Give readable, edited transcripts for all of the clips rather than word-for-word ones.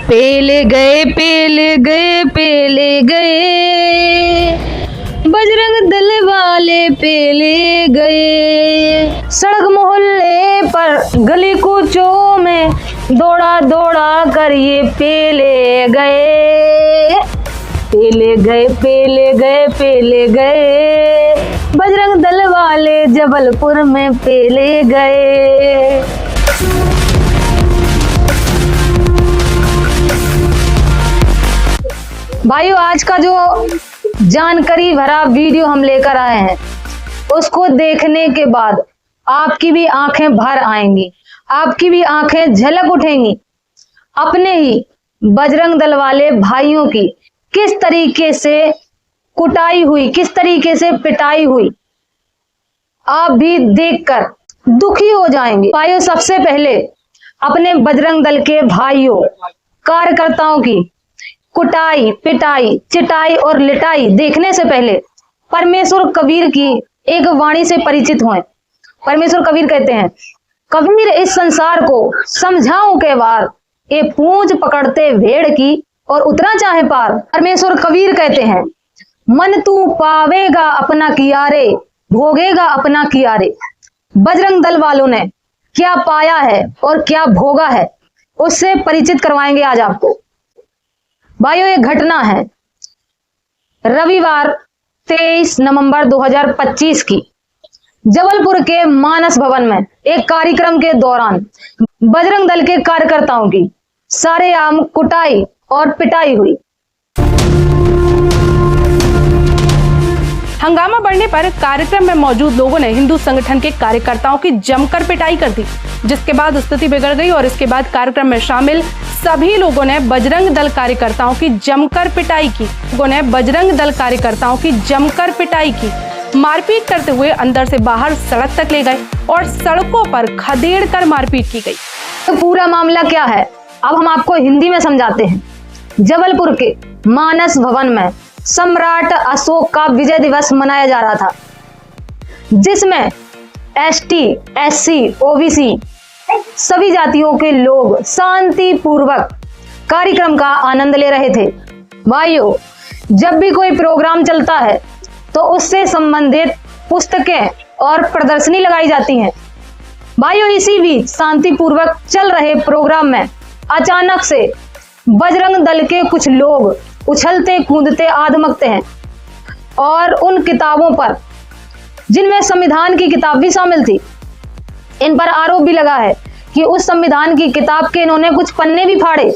पेले गए पेले गए पेले गए, बजरंग दल वाले पेले गए। सड़क मोहल्ले पर गली कूचों में दौड़ा दौड़ा कर ये पेले गए। पेले गए पेले गए पेले गए, बजरंग दल वाले जबलपुर में पेले गए। भाइयों, आज का जो जानकारी भरा वीडियो हम लेकर आए हैं, उसको देखने के बाद आपकी भी आंखें भर आएंगी, आपकी भी आंखें झलक उठेंगी। अपने ही बजरंग दल वाले भाइयों की किस तरीके से कुटाई हुई, किस तरीके से पिटाई हुई, आप भी देखकर दुखी हो जाएंगे। भाइयों, सबसे पहले अपने बजरंग दल के भाइयों कार्यकर्ताओं की कुटाई, पिटाई, चिटाई और लिटाई देखने से पहले परमेश्वर कबीर की एक वाणी से परिचित हों। परमेश्वर कबीर कहते हैं, कबीर इस संसार को समझाऊं के बार, ये पूंछ पकड़ते भेड़ की और उतरा चाहे पार। परमेश्वर कबीर कहते हैं, मन तू पावेगा अपना कियारे, भोगेगा अपना कियारे। बजरंग दल वालों ने क्या पाया है और क्या भोगा है, उससे परिचित करवाएंगे आज आपको। भाइयों, एक घटना है रविवार 23 नवंबर 2025 की, जबलपुर के मानस भवन में एक कार्यक्रम के दौरान बजरंग दल के कार्यकर्ताओं की सरेआम कुटाई और पिटाई हुई। हंगामा बढ़ने पर कार्यक्रम में मौजूद लोगों ने हिंदू संगठन के कार्यकर्ताओं की जमकर पिटाई कर दी, जिसके बाद स्थिति बिगड़ गई और इसके बाद कार्यक्रम में शामिल सभी लोगों ने बजरंग दल कार्यकर्ताओं की जमकर पिटाई की। लोगों ने बजरंग दल कार्यकर्ताओं की जमकर पिटाई की, मारपीट करते हुए अंदर से बाहर सड़क तक ले गए और सड़कों पर खदेड़ कर मारपीट की गई। तो पूरा मामला क्या है, अब हम आपको हिंदी में समझाते हैं। जबलपुर के मानस भवन में सम्राट अशोक का विजय दिवस मनाया जा रहा था, जिसमें एसटी, एससी, ओबीसी सभी जातियों के लोग शांति पूर्वक कार्यक्रम का आनंद ले रहे थे। भाइयों, जब भी कोई प्रोग्राम चलता है तो उससे संबंधित पुस्तकें और प्रदर्शनी लगाई जाती हैं। भाइयों, इसी बीच शांति पूर्वक चल रहे प्रोग्राम में अचानक से बजरंग दल के कुछ लोग उछलते कूदते आधमकते हैं और उन किताबों पर, जिनमें संविधान की किताब भी शामिल थी, इन पर आरोप भी लगा है कि उस संविधान की किताब के इन्होंने कुछ पन्ने भी फाड़े।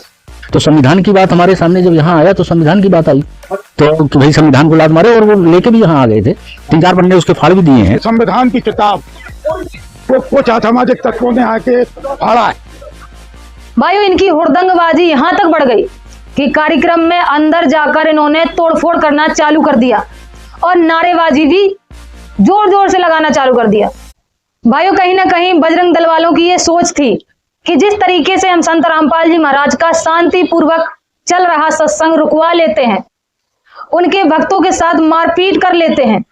तो संविधान की बात हमारे सामने जब यहाँ आया तो संविधान की बात आई तो कि भाई संविधान को लात मारे, और वो लेके भी यहाँ आ गए थे। 3-4 पन्ने उसके फाड़ भी दिए हैं। संविधान की किताब को कुछ असामाजिक तत्वों ने आके फाड़ा है। भाइयों, इनकी हुड़दंगबाजी यहाँ तक बढ़ गई कि कार्यक्रम में अंदर जाकर इन्होंने तोड़फोड़ करना चालू कर दिया और नारेबाजी भी जोर जोर से लगाना चालू कर दिया। भाइयों, कहीं ना कहीं बजरंग दल वालों की ये सोच थी कि जिस तरीके से हम संत रामपाल जी महाराज का शांति पूर्वक चल रहा सत्संग रुकवा लेते हैं, उनके भक्तों के साथ मारपीट कर लेते हैं,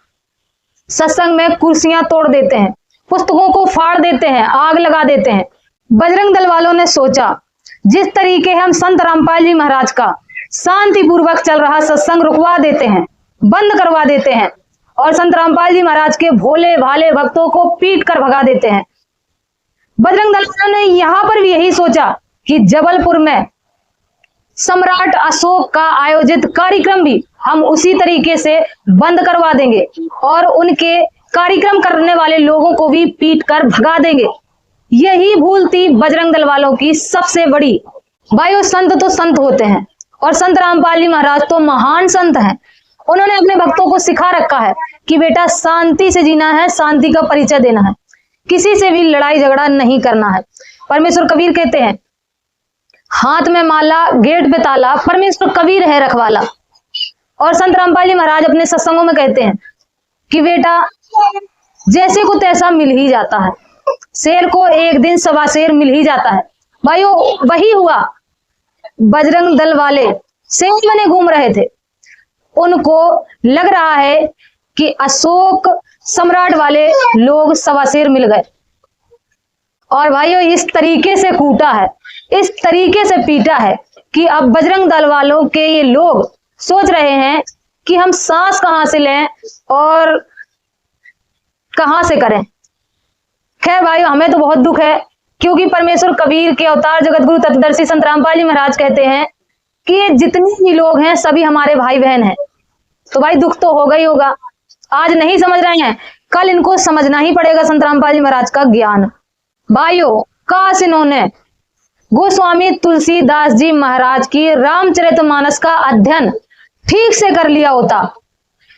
सत्संग में कुर्सियां तोड़ देते हैं, पुस्तकों को फाड़ देते हैं, आग लगा देते हैं। बजरंग दल वालों ने सोचा, जिस तरीके हम संत रामपाल जी महाराज का शांति पूर्वक चल रहा सत्संग रुकवा देते हैं, बंद करवा देते हैं और संत रामपाल जी महाराज के भोले भाले भक्तों को पीट कर भगा देते हैं, बजरंग दल वालों ने यहां पर भी यही सोचा कि जबलपुर में सम्राट अशोक का आयोजित कार्यक्रम भी हम उसी तरीके से बंद करवा देंगे और उनके कार्यक्रम करने वाले लोगों को भी पीट कर भगा देंगे। यही भूल थी बजरंग दल वालों की सबसे बड़ी। भाइयों, संत तो संत होते हैं और संत रामपाल जी महाराज तो महान संत हैं। उन्होंने अपने भक्तों को सिखा रखा है कि बेटा शांति से जीना है, शांति का परिचय देना है, किसी से भी लड़ाई झगड़ा नहीं करना है। परमेश्वर कबीर कहते हैं, हाथ में माला गेट पे ताला, परमेश्वर कबीर है रखवाला। और संत रामपाल जी महाराज अपने सत्संगों में कहते हैं कि बेटा जैसे को तैसा मिल ही जाता है, शेर को एक दिन सवा शेर मिल ही जाता है। भाइयों, वही हुआ। बजरंग दल वाले शेर बने घूम रहे थे, उनको लग रहा है कि अशोक सम्राट वाले लोग सवा शेर मिल गए। और भाइयों, इस तरीके से कूटा है, इस तरीके से पीटा है कि अब बजरंग दल वालों के ये लोग सोच रहे हैं कि हम सांस कहां से लें और कहां से करें। खैर भाई, हमें तो बहुत दुख है, क्योंकि परमेश्वर कबीर के अवतार जगत गुरु तत्वदर्शी संत रामपाल जी महाराज कहते हैं कि ये जितने भी लोग हैं सभी हमारे भाई बहन हैं। तो भाई दुख तो होगा ही होगा। आज नहीं समझ रहे हैं, कल इनको समझना ही पड़ेगा संत रामपाल जी महाराज का ज्ञान। भाइयों, काश इन्होंने गोस्वामी तुलसीदास जी महाराज की रामचरितमानस का अध्ययन ठीक से कर लिया होता,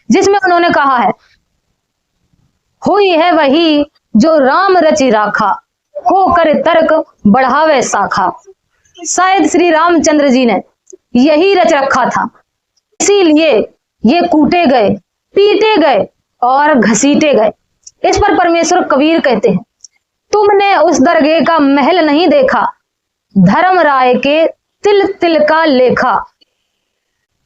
जिसमें उन्होंने कहा है, हुई है वही जो राम रचि राखा, होकर तर्क बढ़ावे शाखा। शायद श्री रामचंद्र जी ने यही रच रखा था, इसीलिए ये कूटे गए, पीटे गए और घसीटे गए। इस पर परमेश्वर कबीर कहते हैं, तुमने उस दरगाह का महल नहीं देखा, धर्म राय के तिल तिल का लेखा।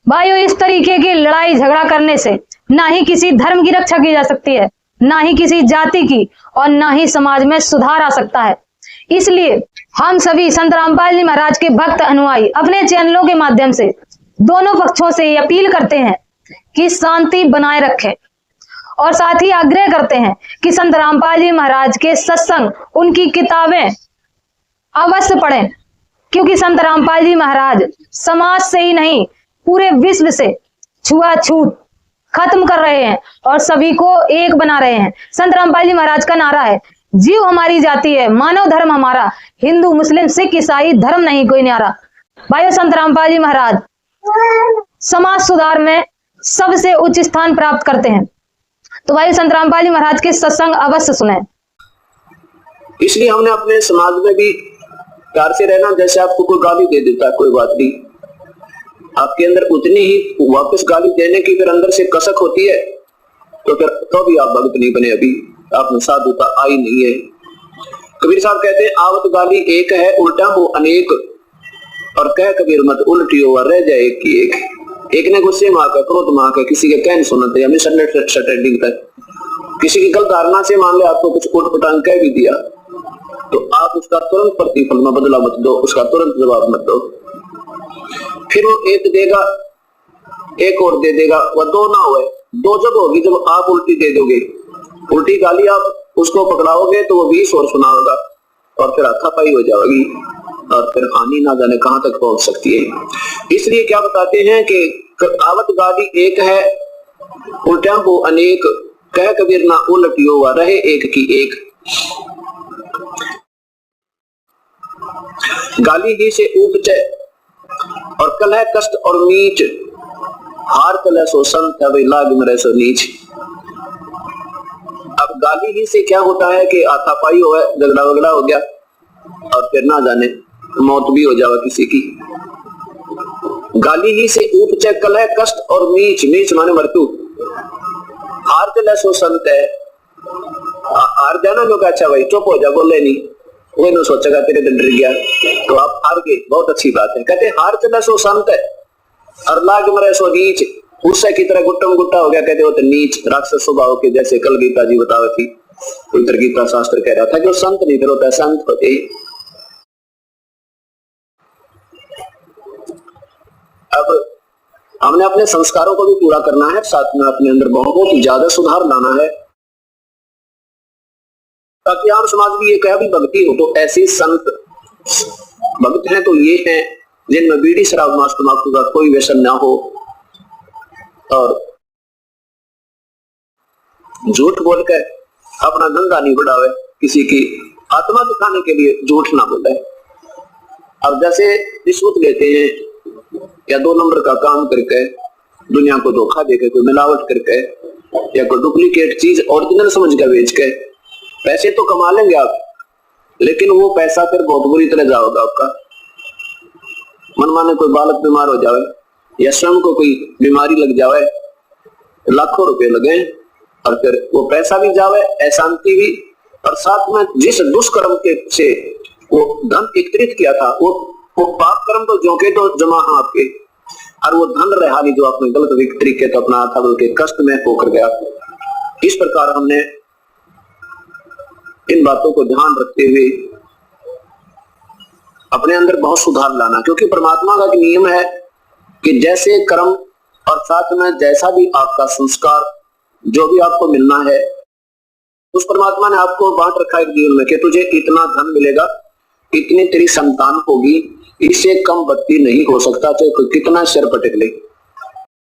भाइयों, इस तरीके की लड़ाई झगड़ा करने से ना ही किसी धर्म की रक्षा की जा सकती है, ना ही किसी जाति की, और ना ही समाज में सुधार आ सकता है। इसलिए हम सभी संत रामपाल जी महाराज के भक्त अनुयायी अपने चैनलों के माध्यम से दोनों पक्षों से अपील करते हैं कि शांति बनाए रखें, और साथ ही आग्रह करते हैं कि संत रामपाल जी महाराज के सत्संग, उनकी किताबें अवश्य पढ़ें, क्योंकि संत रामपाल जी महाराज समाज से ही नहीं पूरे विश्व से छुआछूत खत्म कर रहे हैं और सभी को एक बना रहे हैं। संत रामपाल जी महाराज का नारा है, जीव हमारी जाति है, मानव धर्म हमारा, हिंदू मुस्लिम सिख ईसाई धर्म नहीं कोई न्यारा। भाइयों, संत रामपाल जी महाराज समाज सुधार में सबसे उच्च स्थान प्राप्त करते हैं। तो भाई, संत रामपाल जी महाराज के सत्संग अवश्य सुने। इसलिए हमने अपने समाज में भी प्यार से रहना। जैसे आपको कोई गाली दे देता है, कोई बात नहीं, आपके अंदर उतनी ही वापस गाली देने की फिर अंदर से कसक होती है, तो फिर तो भी आप भक्त नहीं बने, अभी आप में साधुता आई नहीं है। कबीर साहब कहते हैं, आवत गाली एक है, उल्टा हो अनेक, और कह कबीर मत उल्टी हो रह जाए एक की एक ने गुस्से में आकर, क्रोध में आकर किसी के कहने सुनते या मिसअंडरस्टैंडिंग तक किसी की गलत धारणा से मान ले आपको कुछ उटपटांग कह भी दिया, तो आप उसका तुरंत प्रतिफल में बदला मत दो, उसका तुरंत जवाब मत दो। फिर वो एक देगा, एक और दे देगा, वह दो ना हुए, दो जब होगी जब आप उल्टी दे दोगे। उल्टी गाली आप उसको पकड़ाओगे तो वो 20 और सुनाओगा, और फिर हाथापाई हो जाएगी, और फिर हानि ना जाने कहां तक पहुंच सकती है। इसलिए क्या बताते हैं कि आवत गाली एक है, उल्टा हो अनेक, कह कबीर ना उलटियो व रहे एक की एक। गाली ही से उपजे और कलह कष्ट और नीच, हार कलह सो संत है, लाग मरे सो नीच। अब गाली ही से क्या होता है कि हाथापाई हो, झगड़ा वगड़ा हो गया, और फिर ना जाने मौत भी हो जावा किसी की। गाली ही से उपजे कलह कष्ट और नीच, नीच माने मृत्यु। हार कलह सो संत है, हार जाना लोग, अच्छा भाई चुप हो जा, बोले नहीं, वो न सोचेगा तेरे दिन डर गया तो आप हार गए, बहुत अच्छी बात है। कहते हार चला सो संत है और लाग मरे सो नीच, उससे की तरह गुट्टम गुट्टा हो गया, कहते हो तो नीच राक्षस स्वभाव के, जैसे कल गीता जी बतावे थी, उत्तर गीता शास्त्र कह रहा था कि वो संत नहीं फिर होता है संत होते। अब हमने अपने संस्कारों को भी पूरा करना है, साथ में अपने अंदर बहुत ही ज्यादा सुधार लाना है, ताकि आम समाज भी ये कहे भी भक्ति हो तो ऐसे संत भक्त हैं तो ये हैं जिनमें बीड़ी शराब मांस तंबाकू का कोई व्यसन ना हो, और झूठ बोलकर अपना धंधा नहीं बढ़ावे, किसी की आत्मा दिखाने के लिए झूठ ना बोले। अब जैसे रिश्वत लेते हैं या 2 नंबर का काम करके दुनिया को धोखा देकर, कोई मिलावट करके या कोई डुप्लीकेट चीज ओरिजिनल समझ कर बेच के पैसे तो कमा लेंगे आप, लेकिन वो पैसा फिर बहुत बुरी तरह जाएगा आपका। मन माने कोई बालक बीमार हो जाए या स्वयं को कोई बीमारी लग जाए, लाखों रुपए लगे, और फिर वो पैसा भी जावे, अशांति भी, और साथ में जिस दुष्कर्म के से वो धन एकत्रित किया था वो पाप कर्म तो जो के तो जमा है आपके, और वो धन रहा नहीं जो आपने गलत तरीके तो अपना था, बल्कि कष्ट में होकर गया। इस प्रकार हमने इन बातों को ध्यान रखते हुए अपने अंदर बहुत सुधार लाना, क्योंकि परमात्मा का एक नियम है कि जैसे कर्म और साथ में जैसा भी आपका संस्कार, जो भी आपको मिलना है, उस परमात्मा ने आपको बांट रखा है जीवन में कि तुझे इतना धन मिलेगा, इतनी तेरी संतान होगी, इससे कम बत्ती नहीं हो सकता, चाहे कोई कितना सिर पटक ले।